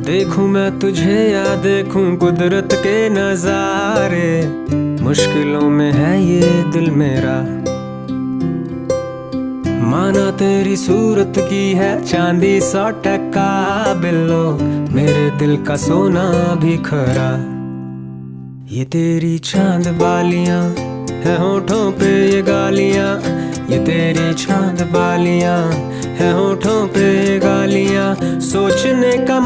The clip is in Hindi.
देखूं मैं तुझे या देखूं कुदरत के नजारे, मुश्किलों में है ये दिल मेरा। माना तेरी सूरत की है चांदी 100% बिल्लो, मेरे दिल का सोना भी खरा। ये तेरी चांद बालियां है होठों पे ये गालियां, ये तेरी चांद बालियां है होठों पे ये गालियां। सोचने का